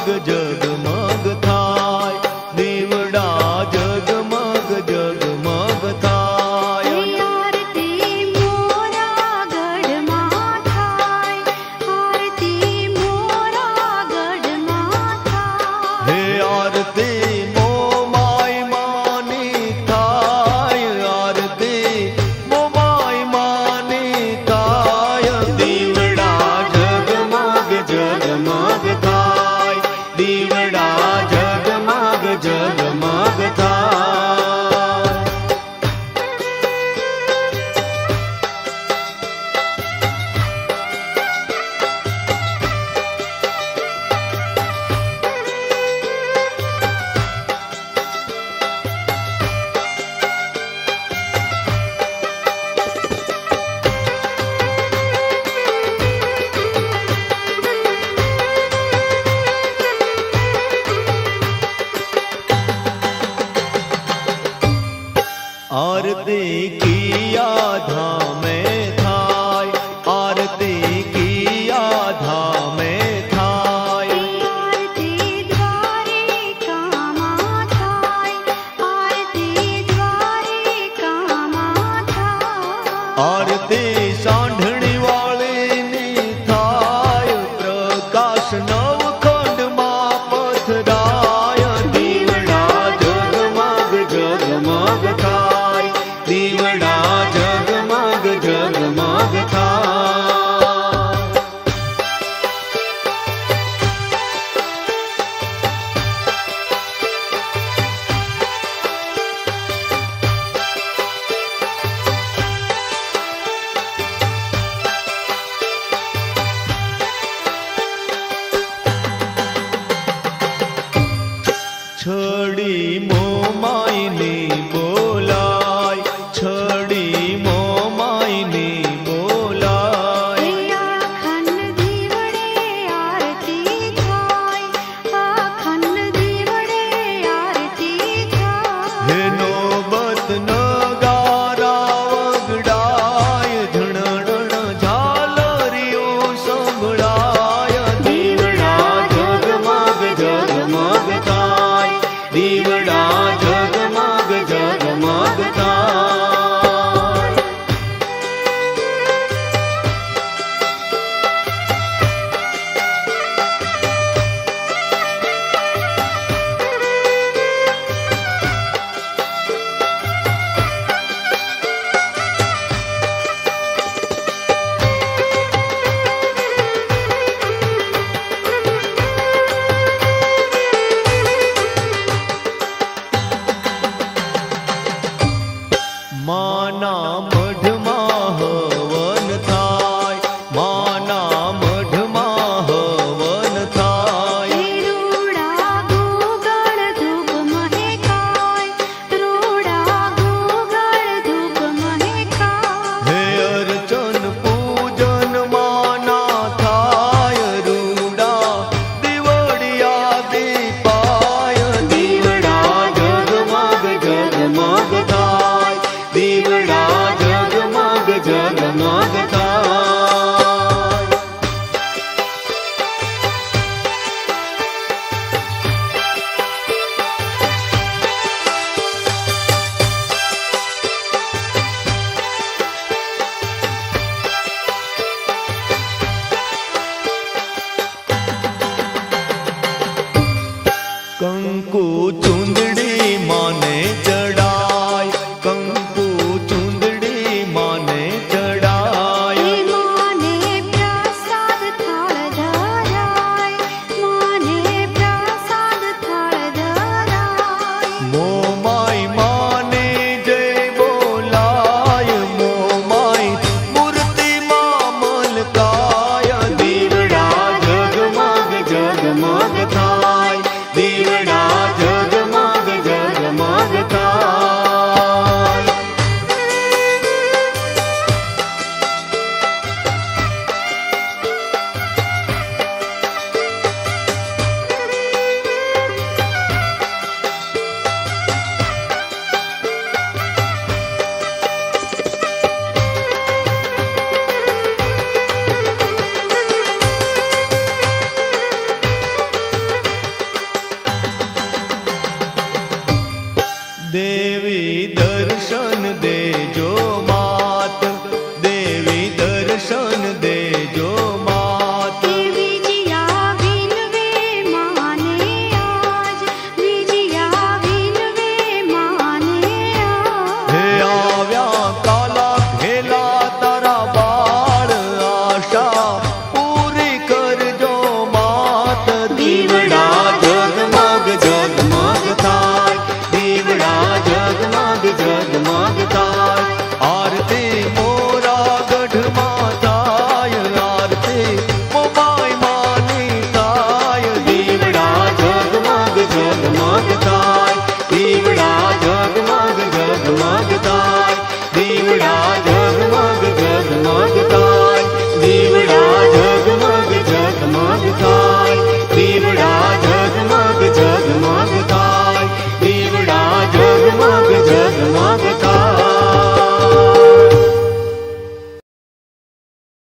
જગમગ થાય, દીવડા જગમગ જગમગ થાય. આરતી મોરા ગઢમાં થાય, આરતી મોરા ગઢમાં થાય. હે આરતી મોમાઈ માની થાય, આરતી મોમાઈ માની થાય. દીવડા જગમગ જગમગ થાય, દીવડા જગમગ જગમગ થાય. आरती किया धामे थाय, आरती किया धामे थाय. આરતી દ્વારિકામાં થાય, આરતી દ્વારિકામાં થાય. आरती सांढणी वाळीनी थाय, प्रकाश नवखंडમાં પથરાય. દીવડા જગમગ જગમગ થાય, દીવડા જગમગ જગમગ થાય. છડી મોમાઈની બોલાય, છડી મોમાઈની બોલાય. અખંડ દીવડે આરતી થાય, અખંડ દીવડે આરતી થાય. હે નોબત નગારા વગડાય, ધણણ ઝાલરીઓ સંભળાય. દીવડા જગમગ જગમગ થાય, દીવડા જગમગ જગમગ થાય. માના મઢમાં હવન થાય, માના મઢમાં હવન થાય. રૂડા ગુગળ ધૂપ મહેકાય, રૂડા ગુગળ ધૂપ મહેકાય. હે અર્ચન પૂજન માના થાય, રૂડા દીવડિયા દીપાય. દીવડા જગમગ જગમગ થાય, દીવડા જગમગ જગમગ થાય. કંકુ ચુંદડી માને ચડાય, કંકુ ચુંદડી માને ચડાય. માને પ્રસાદ થાળ ધરાય, માને પ્રસાદ થાળ ધરાય. મોમાઈ માને જય બોલાય, મોમાઈ મૂર્તિમાં મલકાય. દીવડા જગમગ જગમગ થાય, દીવડા જગમગ જગમગ થાય. દેવ